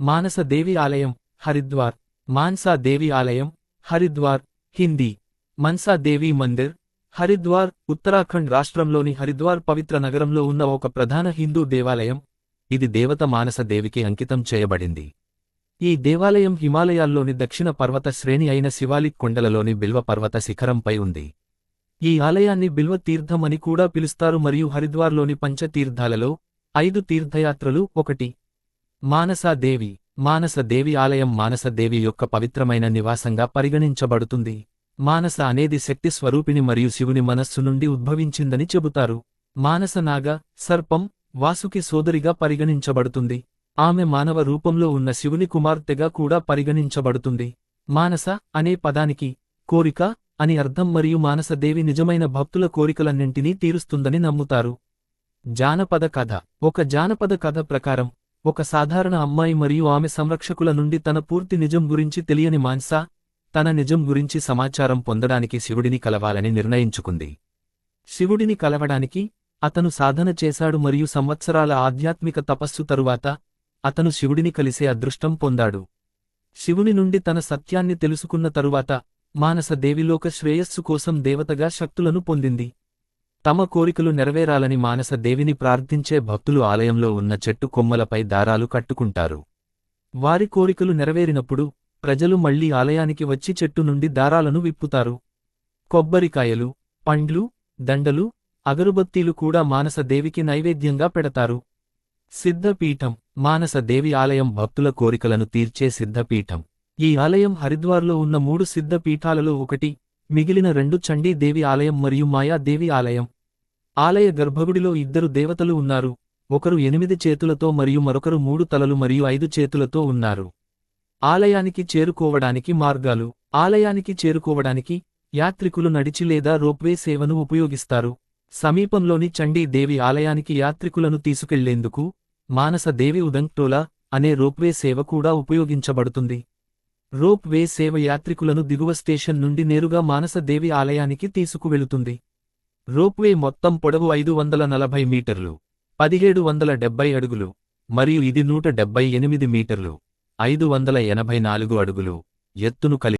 మానస దేవి ఆలయం, హరిద్వార్. మాన్సా దేవి ఆలయం, హరిద్వార్. హిందీ మన్సా దేవి మందిర్, హరిద్వార్. ఉత్తరాఖండ్ రాష్ట్రంలోని హరిద్వార్ పవిత్ర నగరంలో ఉన్న ఒక ప్రధాన హిందూ దేవాలయం. ఇది దేవత మానస దేవికి అంకితం చేయబడింది. ఈ దేవాలయం హిమాలయాల్లోని దక్షిణ పర్వత శ్రేణి అయిన శివాలిక్ కొండలలోని బిల్వ పర్వత శిఖరంపై ఉంది. ఈ ఆలయాన్ని బిల్వ తీర్థం అని కూడా పిలుస్తారు మరియు హరిద్వార్లోని పంచతీర్థాలలో 5 తీర్థయాత్రలు ఒకటి. మానసా దేవి. మానస దేవి ఆలయం మానస దేవి యొక్క పవిత్రమైన నివాసంగా పరిగణించబడుతుంది. మానస అనేది శక్తి స్వరూపిణి మరియు శివుని మనస్సు నుండి ఉద్భవించిందని చెబుతారు. మానస నాగ, సర్పం, వాసుకి సోదరిగా పరిగణించబడుతుంది. ఆమె మానవ రూపంలో ఉన్న శివుని కుమార్తెగా కూడా పరిగణించబడుతుంది. మానస అనే పదానికి కోరిక అని అర్థం మరియు మానసదేవి నిజమైన భక్తుల కోరికలన్నింటినీ తీరుస్తుందని నమ్ముతారు. జానపద కథ. ఒక జానపద కథ ప్రకారం ఒక సాధారణ అమ్మాయి మరియు ఆమె సంరక్షకుల నుండి తన పూర్తి నిజం గురించి తెలియని మాన్సా తన నిజం గురించి సమాచారం పొందడానికి శివుడిని కలవాలని నిర్ణయించుకుంది. శివుడిని కలవడానికి అతను సాధన చేశాడు మరియు సంవత్సరాల ఆధ్యాత్మిక తపస్సు తరువాత అతను శివుడిని కలిసే అదృష్టం పొందాడు. శివుని నుండి తన సత్యాన్ని తెలుసుకున్న తరువాత మానస దేవిలోక శ్రేయస్సు కోసం దేవతగా శక్తులను పొందింది. తమ కోరికలు నెరవేరాలని మానస దేవిని ప్రార్థించే భక్తులు ఆలయంలో ఉన్న చెట్టు కొమ్మలపై దారాలు కట్టుకుంటారు. వారి కోరికలు నెరవేరినప్పుడు ప్రజలు మళ్లీ ఆలయానికి వచ్చి చెట్టు నుండి దారాలను విప్పుతారు. కొబ్బరికాయలు, పండ్లు, దండలు, అగరుబత్తీలు కూడా మానస దేవికి నైవేద్యంగా పెడతారు. సిద్ధపీఠం. మానస దేవి ఆలయం భక్తుల కోరికలను తీర్చే సిద్ధపీఠం. ఈ ఆలయం హరిద్వార్లో ఉన్న 3 సిద్ధపీఠాలలో ఒకటి. మిగిలిన 2 చండీ దేవి ఆలయం మరియు మాయా దేవి ఆలయం. ఆలయ గర్భగుడిలో 2 దేవతలు ఉన్నారు. ఒకరు 8 చేతులతో మరియు మరొకరు 3 తలలు మరియు 5 చేతులతో ఉన్నారు. ఆలయానికి చేరుకోవడానికి మార్గాలు. ఆలయానికి చేరుకోవడానికి యాత్రికులు నడిచి లేదా రోప్వే సేవను ఉపయోగిస్తారు. సమీపంలోని చండీ దేవి ఆలయానికి యాత్రికులను తీసుకెళ్లేందుకు మానస దేవి ఉదంక్టోలా అనే రోప్వే సేవ కూడా ఉపయోగించబడుతుంది. రోప్ వే సేవ యాత్రికులను దిగువ స్టేషన్ నుండి నేరుగా మానస దేవి ఆలయానికి తీసుకువెళుతుంది. రోప్వే మొత్తం పొడవు 540 మీటర్లు, 1770 అడుగులు మరియు ఇది 178 మీటర్లు, 584 అడుగులు ఎత్తును కలిగి